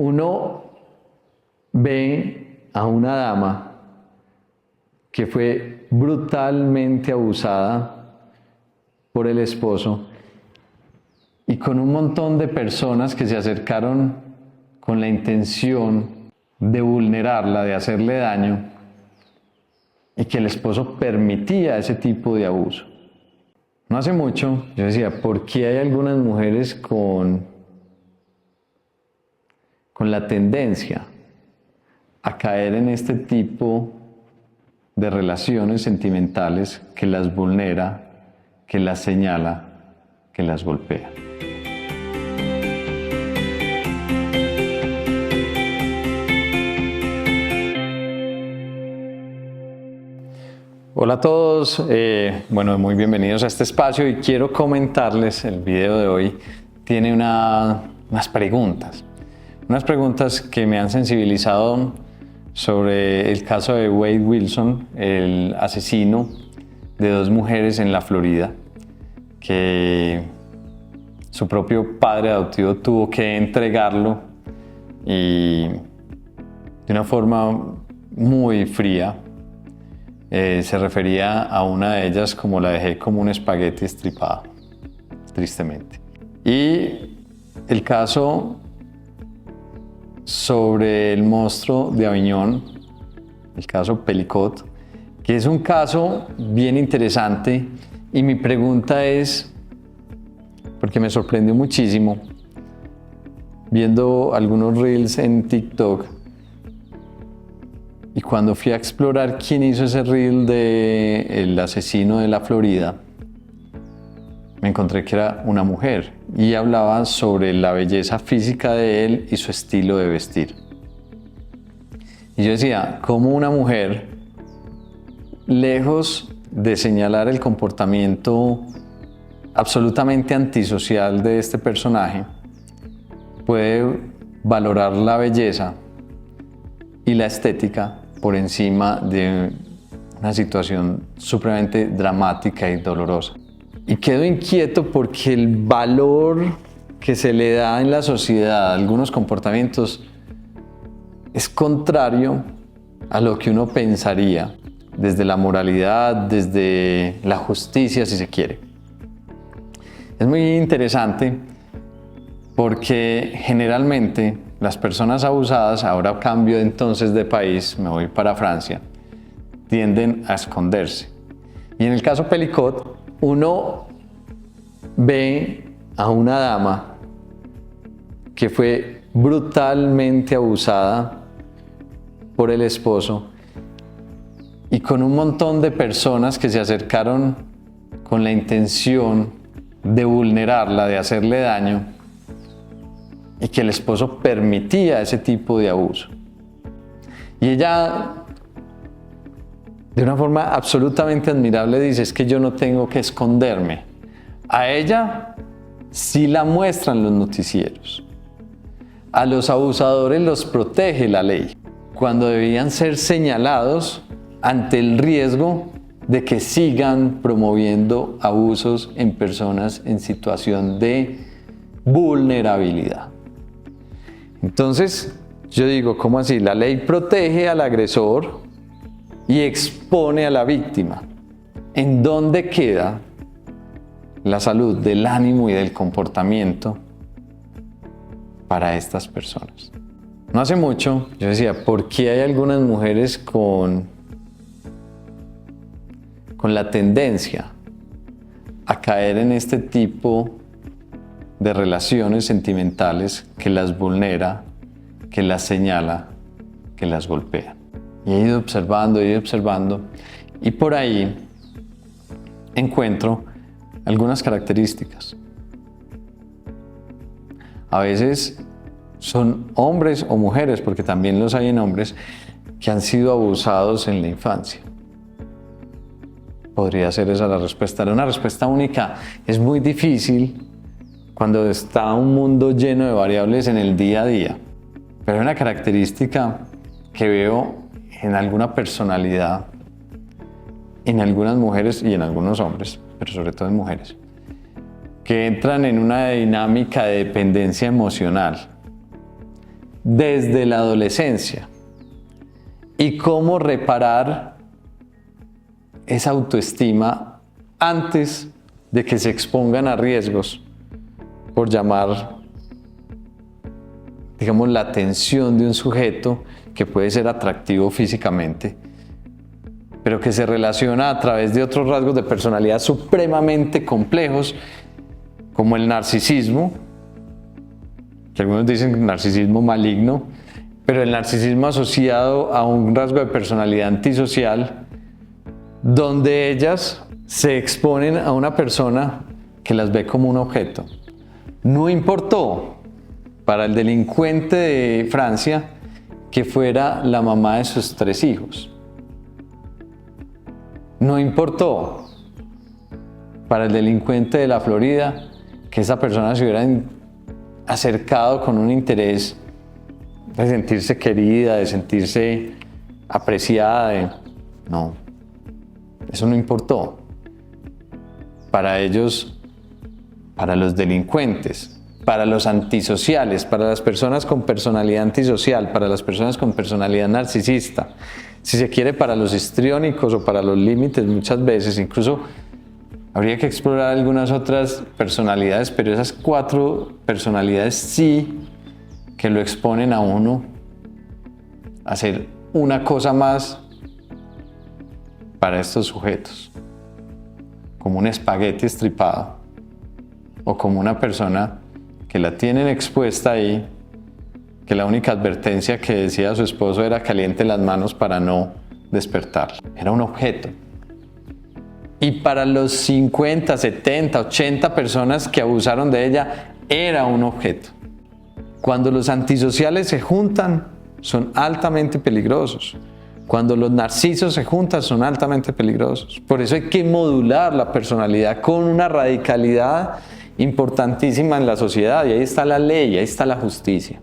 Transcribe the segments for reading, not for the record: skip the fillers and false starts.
uno ve a una dama que fue brutalmente abusada por el esposo y con un montón de personas que se acercaron con la intención de vulnerarla, de hacerle daño, y que el esposo permitía ese tipo de abuso. No hace mucho yo decía, ¿por qué hay algunas mujeres con la tendencia a caer en este tipo de relaciones sentimentales que las vulnera, que las señala, que las golpea? Hola a todos, muy bienvenidos a este espacio y quiero comentarles, el video de hoy tiene unas preguntas que me han sensibilizado sobre el caso de Wade Wilson, el asesino de 2 mujeres en la Florida, que su propio padre adoptivo tuvo que entregarlo y de una forma muy fría. Se refería a una de ellas como la dejé como un espagueti estripado, tristemente. Y el caso sobre el monstruo de Aviñón, el caso Pelicot, que es un caso bien interesante, y mi pregunta es, porque me sorprendió muchísimo, viendo algunos reels en TikTok, y cuando fui a explorar quién hizo ese reel del asesino de la Florida, me encontré que era una mujer y hablaba sobre la belleza física de él y su estilo de vestir. Y yo decía, ¿cómo una mujer, lejos de señalar el comportamiento absolutamente antisocial de este personaje, puede valorar la belleza y la estética por encima de una situación supremamente dramática y dolorosa? Y quedo inquieto porque el valor que se le da en la sociedad a algunos comportamientos es contrario a lo que uno pensaría desde la moralidad, desde la justicia, si se quiere. Es muy interesante porque generalmente las personas abusadas, ahora cambio entonces de país, me voy para Francia, tienden a esconderse. Y en el caso Pelicot, uno ve a una dama que fue brutalmente abusada por el esposo y con un montón de personas que se acercaron con la intención de vulnerarla, de hacerle daño, y que el esposo permitía ese tipo de abuso. Y ella, de una forma absolutamente admirable, dice, es que yo no tengo que esconderme. A ella sí la muestran los noticieros. A los abusadores los protege la ley, cuando debían ser señalados ante el riesgo de que sigan promoviendo abusos en personas en situación de vulnerabilidad. Entonces, yo digo, ¿cómo así? La ley protege al agresor y expone a la víctima. ¿En dónde queda la salud del ánimo y del comportamiento para estas personas? No hace mucho yo decía, ¿por qué hay algunas mujeres con la tendencia a caer en este tipo de relaciones sentimentales que las vulnera, que las señala, que las golpea? Y he ido observando, y por ahí encuentro algunas características. A veces son hombres o mujeres, porque también los hay en hombres, que han sido abusados en la infancia. Podría ser esa la respuesta. Era una respuesta única. Es muy difícil cuando está un mundo lleno de variables en el día a día. Pero hay una característica que veo en alguna personalidad, en algunas mujeres y en algunos hombres, pero sobre todo en mujeres, que entran en una dinámica de dependencia emocional, desde la adolescencia y cómo reparar esa autoestima antes de que se expongan a riesgos por llamar, digamos, la atención de un sujeto que puede ser atractivo físicamente, pero que se relaciona a través de otros rasgos de personalidad supremamente complejos, como el narcisismo, que algunos dicen narcisismo maligno, pero el narcisismo asociado a un rasgo de personalidad antisocial, donde ellas se exponen a una persona que las ve como un objeto. No importó para el delincuente de Francia que fuera la mamá de sus 3 hijos. No importó para el delincuente de la Florida que esa persona se hubiera acercado con un interés de sentirse querida, de sentirse apreciada. No, eso no importó. Para ellos, para los delincuentes, para los antisociales, para las personas con personalidad antisocial, para las personas con personalidad narcisista, si se quiere, para los histriónicos o para los límites muchas veces, incluso habría que explorar algunas otras personalidades, pero esas 4 personalidades sí que lo exponen a uno a hacer una cosa más para estos sujetos, como un espagueti estripado o como una persona que la tienen expuesta ahí, que la única advertencia que decía su esposo era caliente las manos para no despertar. Era un objeto. Y para los 50, 70, 80 personas que abusaron de ella, era un objeto. Cuando los antisociales se juntan, son altamente peligrosos. Cuando los narcisos se juntan, son altamente peligrosos. Por eso hay que modular la personalidad con una radicalidad importantísima en la sociedad. Y ahí está la ley, ahí está la justicia.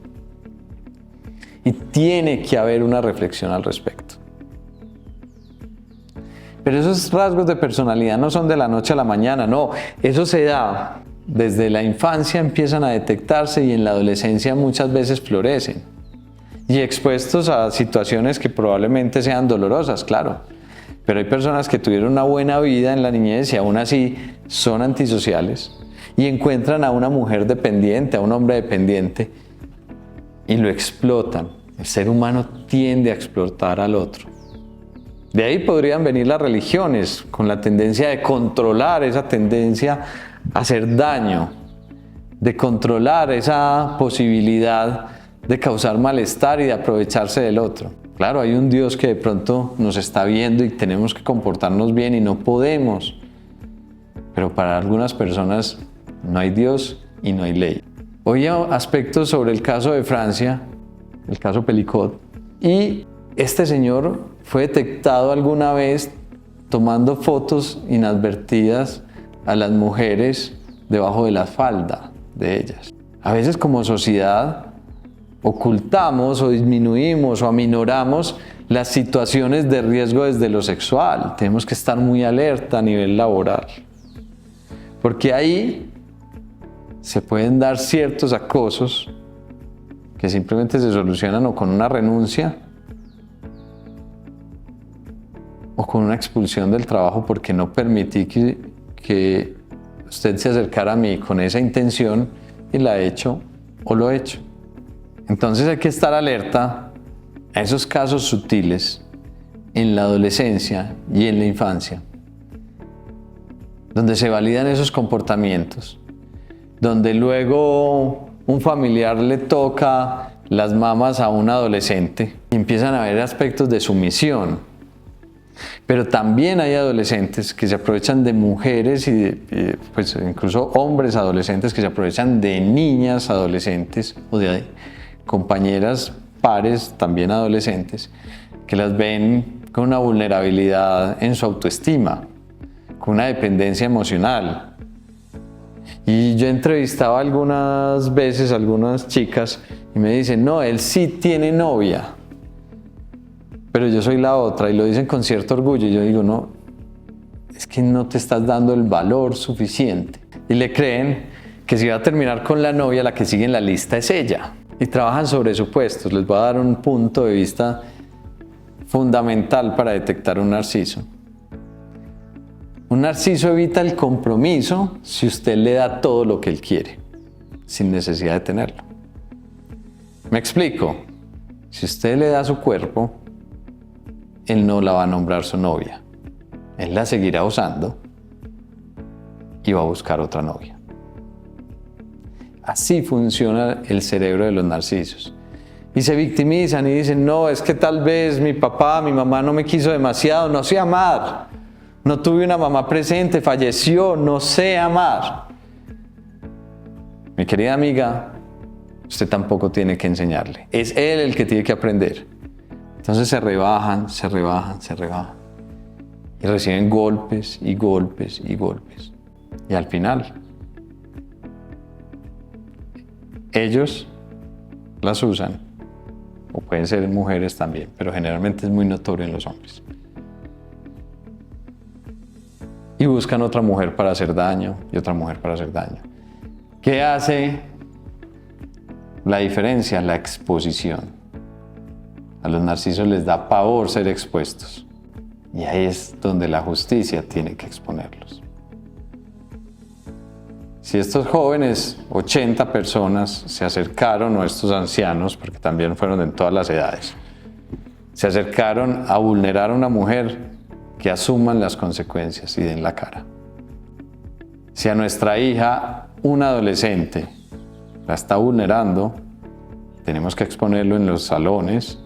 Y tiene que haber una reflexión al respecto. Pero esos rasgos de personalidad no son de la noche a la mañana, no. Eso se da desde la infancia, empiezan a detectarse y en la adolescencia muchas veces florecen. Y expuestos a situaciones que probablemente sean dolorosas, claro. Pero hay personas que tuvieron una buena vida en la niñez y aún así son antisociales y encuentran a una mujer dependiente, a un hombre dependiente y lo explotan. El ser humano tiende a explotar al otro. De ahí podrían venir las religiones con la tendencia de controlar esa tendencia a hacer daño, de controlar esa posibilidad de causar malestar y de aprovecharse del otro. Claro, hay un Dios que de pronto nos está viendo y tenemos que comportarnos bien y no podemos. Pero para algunas personas no hay Dios y no hay ley. Hoy hay aspectos sobre el caso de Francia, el caso Pelicot, y este señor fue detectado alguna vez tomando fotos inadvertidas a las mujeres debajo de la falda de ellas. A veces como sociedad ocultamos o disminuimos o aminoramos las situaciones de riesgo desde lo sexual. Tenemos que estar muy alerta a nivel laboral, porque ahí se pueden dar ciertos acosos que simplemente se solucionan o con una renuncia o con una expulsión del trabajo porque no permití que usted se acercara a mí con esa intención y la he hecho o lo he hecho. Entonces hay que estar alerta a esos casos sutiles en la adolescencia y en la infancia, donde se validan esos comportamientos, donde luego un familiar le toca las mamas a un adolescente y empiezan a haber aspectos de sumisión. Pero también hay adolescentes que se aprovechan de mujeres y pues incluso hombres adolescentes que se aprovechan de niñas adolescentes o de compañeras pares también adolescentes que las ven con una vulnerabilidad en su autoestima, con una dependencia emocional. Y yo entrevistaba algunas veces a algunas chicas y me dicen, no, él sí tiene novia, pero yo soy la otra, y lo dicen con cierto orgullo. Y yo digo, no, es que no te estás dando el valor suficiente. Y le creen que si va a terminar con la novia, la que sigue en la lista es ella. y trabajan sobre supuestos. Les voy a dar un punto de vista fundamental para detectar un narciso. Un narciso evita el compromiso si usted le da todo lo que él quiere, sin necesidad de tenerlo. Me explico. Si usted le da su cuerpo, él no la va a nombrar su novia. Él la seguirá usando y va a buscar otra novia. Así funciona el cerebro de los narcisos. Y se victimizan y dicen, no, es que tal vez mi papá, mi mamá no me quiso demasiado, no sé amar. No tuve una mamá presente, falleció, no sé amar. Mi querida amiga, usted tampoco tiene que enseñarle. Es él el que tiene que aprender. Entonces se rebajan. Y reciben golpes y golpes y golpes. Y al final, ellos las usan, o pueden ser mujeres también, pero generalmente es muy notorio en los hombres. Y buscan otra mujer para hacer daño y otra mujer para hacer daño. ¿Qué hace la diferencia? La exposición. A los narcisos les da pavor ser expuestos. Y ahí es donde la justicia tiene que exponerlos. Si estos jóvenes, 80 personas, se acercaron, o estos ancianos, porque también fueron en todas las edades, se acercaron a vulnerar a una mujer, que asuman las consecuencias y den la cara. Si a nuestra hija, un adolescente, la está vulnerando, tenemos que exponerlo en los salones,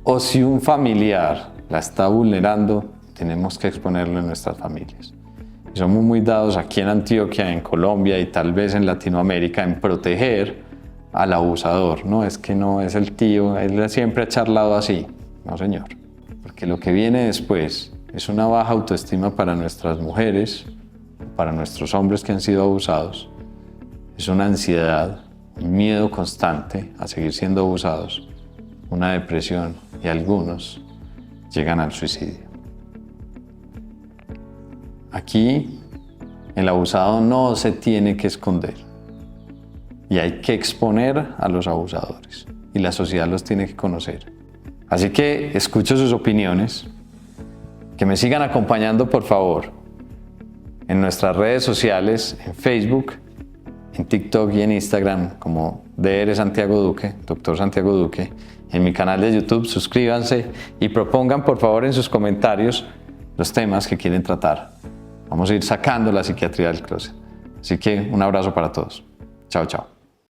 o si un familiar la está vulnerando, tenemos que exponerlo en nuestras familias. Y somos muy dados aquí en Antioquia, en Colombia y tal vez en Latinoamérica en proteger al abusador. No, es que no es el tío, él siempre ha charlado así. No, señor. Porque lo que viene después es una baja autoestima para nuestras mujeres, para nuestros hombres que han sido abusados. Es una ansiedad, un miedo constante a seguir siendo abusados, una depresión y algunos llegan al suicidio. Aquí el abusado no se tiene que esconder y hay que exponer a los abusadores y la sociedad los tiene que conocer. Así que escucho sus opiniones, que me sigan acompañando por favor en nuestras redes sociales, en Facebook, en TikTok y en Instagram como Dr. Santiago Duque, Dr. Santiago Duque. En mi canal de YouTube, suscríbanse y propongan por favor en sus comentarios los temas que quieren tratar. Vamos a ir sacando la psiquiatría del closet. Así que un abrazo para todos. Chao, chao.